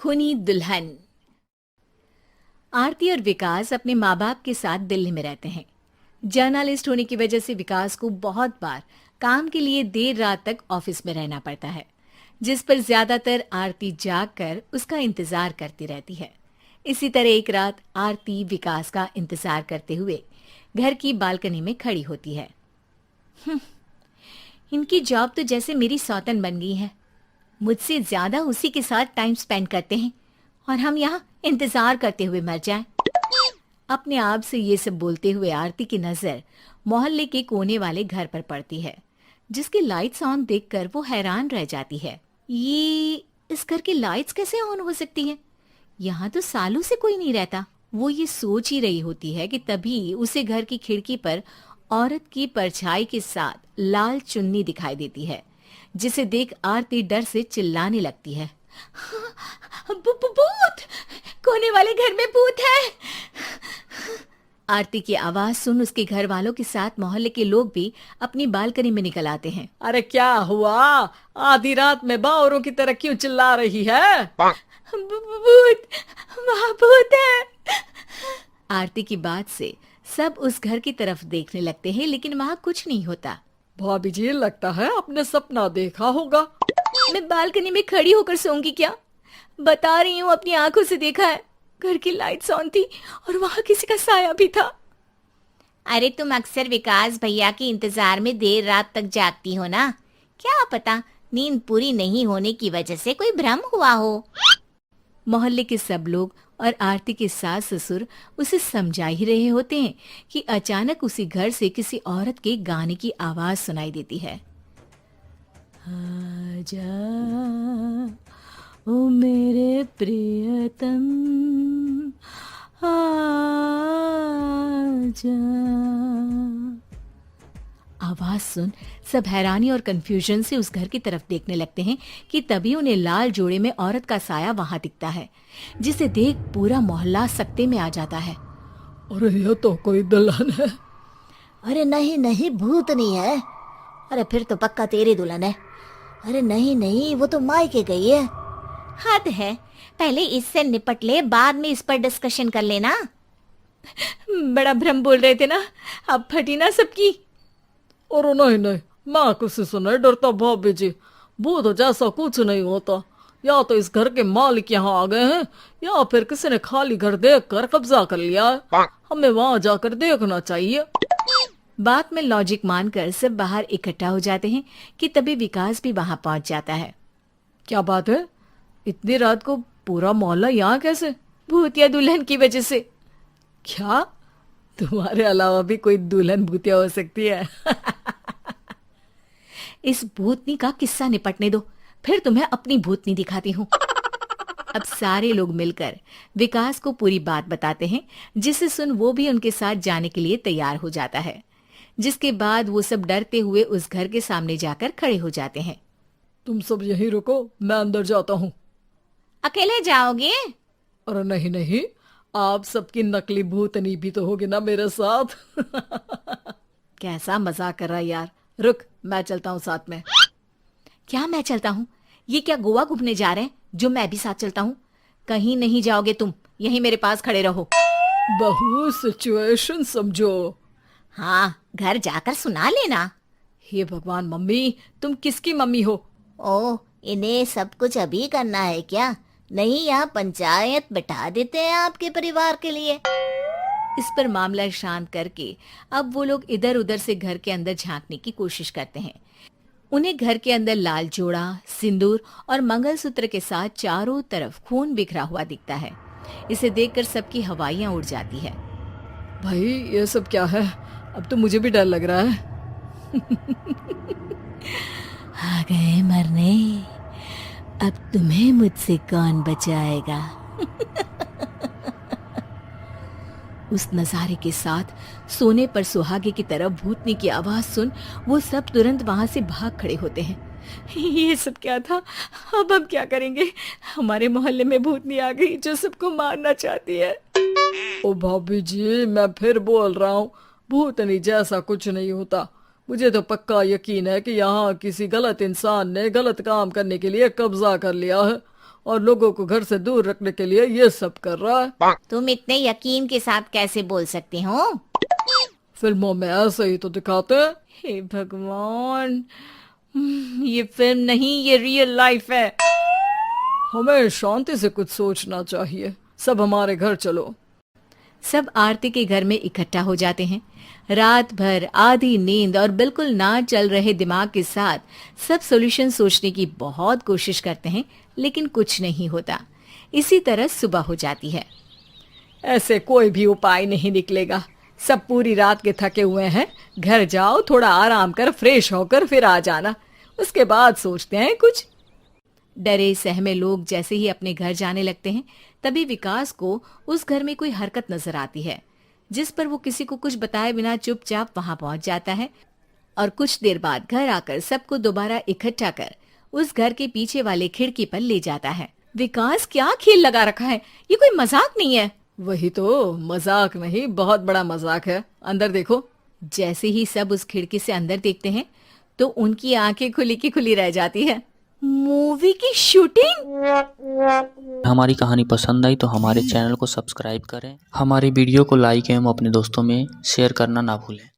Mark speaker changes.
Speaker 1: खूनी दुल्हन। आरती और विकास अपने माँ बाप के साथ दिल्ली में रहते हैं। जर्नलिस्ट होने की वजह से विकास को बहुत बार काम के लिए देर रात तक ऑफिस में रहना पड़ता है, जिस पर ज्यादातर आरती जाग कर उसका इंतजार करती रहती है। इसी तरह एक रात आरती विकास का इंतजार करते हुए घर की बालकनी में खड़ी होती है। इनकी जॉब तो जैसे मेरी सौतन बन गई है। मुझसे ज्यादा उसी के साथ टाइम स्पेंड करते हैं और हम यहाँ इंतजार करते हुए मर जाएं। अपने आप से ये सब बोलते हुए आरती की नजर मोहल्ले के कोने वाले घर पर पड़ती है, जिसकी लाइट्स ऑन देखकर वो हैरान रह जाती है। ये इस घर की लाइट्स कैसे ऑन हो सकती हैं? यहाँ तो सालों से कोई नहीं रहता। वो ये सोच ही रही होती है कि तभी उसे घर की खिड़की पर औरत की परछाई के साथ लाल चुन्नी दिखाई देती है, जिसे देख आरती डर से चिल्लाने लगती है। भूत! कोने वाले घर में भूत है! आरती की आवाज सुन उसके घर वालों के साथ मोहल्ले के लोग भी अपनी बालकनी में निकल आते हैं।
Speaker 2: अरे क्या हुआ? आधी रात में बावरों की तरह क्यों चिल्ला रही है?
Speaker 1: भूत! वहाँ भूत है! आरती की बात से सब उस घर की तरफ देखने लगते हैं, लेकिन वहाँ कुछ नहीं होता।
Speaker 2: भाभी जी, लगता है आपने सपना देखा होगा।
Speaker 1: मैं बालकनी में खड़ी होकर सोऊंगी क्या? बता रही हूँ, अपनी आंखों से देखा है। घर की लाइट्स ऑन थी और वहाँ किसी का साया भी था। अरे तुम अक्सर विकास भैया के इंतजार में देर रात तक जागती हो ना, क्या पता नींद पूरी नहीं होने की वजह से कोई भ्रम हुआ हो। मोहल्ले के सब लोग और आरती के सास ससुर उसे समझा ही रहे होते हैं कि अचानक उसी घर से किसी औरत के गाने की आवाज सुनाई देती है। आजा ओ मेरे प्रियतम, आजा। आवाज सुन सब हैरानी और कंफ्यूजन से उस घर की तरफ देखने लगते हैं कि तभी उन्हें लाल जोड़े में औरत का साया वहां दिखता है, जिसे देख पूरा मोहल्ला सकते में आ जाता है।
Speaker 2: अरे ये तो कोई दुल्हन है।
Speaker 3: अरे नहीं नहीं, भूत नहीं है। अरे फिर तो पक्का तेरी दुल्हन है। अरे नहीं नहीं, वो तो मायके गई है।
Speaker 1: हद है, पहले इससे निपट ले, बाद में इस पर डिस्कशन कर लेना। बड़ा भ्रम बोल रहे थे ना, अब फटी ना सबकी।
Speaker 2: और नहीं नहीं, मैं किसी से नहीं डरता भाभी जी। भूत जैसा कुछ नहीं होता। या तो इस घर के मालिक यहाँ आ गए हैं, या फिर किसी ने खाली घर देख कर कब्जा कर लिया है। हमें वहां जाकर देखना चाहिए।
Speaker 1: बात में लॉजिक मानकर सब बाहर इकट्ठा हो जाते हैं कि तभी विकास भी वहां पहुंच जाता है।
Speaker 2: क्या बात है? इतनी रात को पूरा मोहल्ला यहाँ कैसे?
Speaker 1: भूतिया दुल्हन की वजह से।
Speaker 2: क्या तुम्हारे अलावा भी कोई दुल्हन भूतिया हो सकती है?
Speaker 1: इस भूतनी का किस्सा निपटने दो, फिर तुम्हें अपनी भूतनी दिखाती हूँ। अब सारे लोग मिलकर विकास को पूरी बात बताते हैं, जिसे सुन वो भी उनके साथ जाने के लिए तैयार हो जाता है। जिसके बाद वो सब डरते हुए उस घर के सामने जाकर खड़े हो जाते हैं।
Speaker 2: तुम सब यहीं रुको, मैं अंदर जाता हूँ।
Speaker 1: अकेले जाओगे?
Speaker 2: अरे नहीं नहीं, आप सबकी नकली भूतनी भी तो होगी ना मेरे साथ।
Speaker 1: कैसा मजाक कर रहा है यार। रुक, मैं चलता हूँ साथ में। क्या मैं चलता हूँ? ये क्या गोवा घूमने जा रहे हैं जो मैं भी साथ चलता हूँ? कहीं नहीं जाओगे तुम, यहीं मेरे पास खड़े रहो।
Speaker 2: बहू, सिचुएशन समझो।
Speaker 3: हाँ, घर जाकर सुना लेना।
Speaker 2: हे भगवान, मम्मी तुम किसकी मम्मी हो?
Speaker 3: ओ, इन्हें सब कुछ अभी करना है क्या? नहीं, यहाँ पंचायत बैठा देते हैं आपके परिवार के लिए।
Speaker 1: इस पर मामला शांत करके अब वो लोग इधर उधर से घर के अंदर झांकने की कोशिश करते हैं। उन्हें घर के अंदर लाल जोड़ा, सिंदूर और मंगलसूत्र के साथ चारों तरफ खून बिखरा हुआ दिखता है। इसे देखकर सबकी हवाइयां उड़ जाती है।
Speaker 2: भाई ये सब क्या है? अब तो मुझे भी डर लग रहा है।
Speaker 1: आ गए मरने, अब तुम्हें मुझसे कौन बचाएगा? उस नजारे के साथ सोने पर सुहागे की तरफ भूतनी की आवाज सुन वो सब तुरंत वहां से भाग खड़े होते हैं। ये सब क्या था? अब हम क्या करेंगे? हमारे मोहल्ले में भूतनी आ गई जो सबको मारना चाहती है।
Speaker 2: ओ भाभी जी, मैं फिर बोल रहा हूँ, भूतनी जैसा कुछ नहीं होता। मुझे तो पक्का यकीन है कि यहाँ किसी गलत इंसान ने गलत काम करने के लिए कब्जा कर लिया है और लोगों को घर से दूर रखने के लिए ये सब कर रहा है।
Speaker 1: तुम इतने यकीन के साथ कैसे बोल सकते हो?
Speaker 2: फिल्मों में ऐसे ही तो दिखाते हैं।
Speaker 1: हे भगवान, ये फिल्म नहीं, ये रियल लाइफ है।
Speaker 2: हमें शांति से कुछ सोचना चाहिए। सब हमारे घर चलो।
Speaker 1: सब आरती के घर में इकट्ठा हो जाते हैं। रात भर आधी नींद और बिल्कुल ना चल रहे दिमाग के साथ सब सॉल्यूशन सोचने की बहुत कोशिश करते हैं, लेकिन कुछ नहीं होता। इसी तरह सुबह हो जाती है।
Speaker 2: ऐसे कोई भी उपाय नहीं निकलेगा। सब पूरी रात के थके हुए हैं। घर जाओ, थोड़ा आराम कर, फ्रेश होकर फिर आ जाना, उसके बाद सोचते हैं कुछ।
Speaker 1: डरे सहमे लोग जैसे ही अपने घर जाने लगते हैं, तभी विकास को उस घर में कोई हरकत नजर आती है, जिस पर वो किसी को कुछ बताए बिना चुपचाप वहां पहुंच जाता है और कुछ देर बाद घर आकर सबको दोबारा इकट्ठा कर उस घर के पीछे वाले खिड़की पर ले जाता है। विकास, क्या खेल लगा रखा है? ये कोई मजाक नहीं है।
Speaker 2: वही तो, मजाक नहीं, बहुत बड़ा मजाक है। अंदर देखो।
Speaker 1: जैसे ही सब उस खिड़की से अंदर देखते हैं तो उनकी आंखें खुली की खुली रह जाती है। मूवी की शूटिंग!
Speaker 4: हमारी कहानी पसंद आई तो हमारे चैनल को सब्सक्राइब करें, हमारे वीडियो को लाइक एवं अपने दोस्तों में शेयर करना ना भूलें।